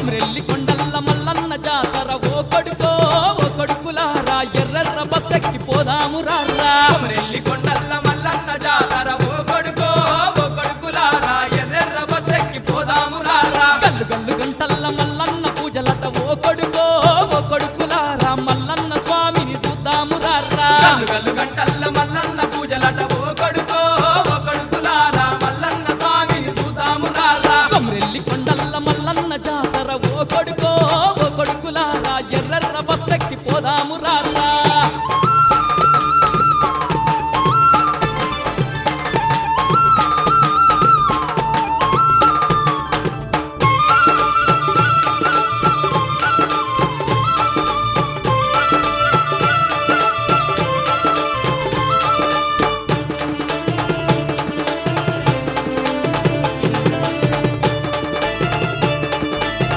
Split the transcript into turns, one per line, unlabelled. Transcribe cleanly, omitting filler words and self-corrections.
కొమరెల్లి కొండల్ల మల్లన్న జాతర ఓ కొడుకులారా ఎర్రెర్ర బస్సెక్కి పోదాము రారా
కొమరెల్లి కొండల్ల మల్లన్న జాతర ఓ కొడుకులారా ఎర్రెర్ర బస్సెక్కి పోదాము రారా
గల్లు గల్లు గంటల్ల మల్లన్న పూజలట ఓ కొడుకులారా మల్లన్న స్వామిని చూద్దాము రారా
గల్లు గల్లు గంటల్ల మల్లన్న పూజలట ఓ కొడుకులారా మల్లన్న స్వామిని చూద్దాము రారా
కొమరెల్లి కొండల్ల మల్లన్న జాతర ఓ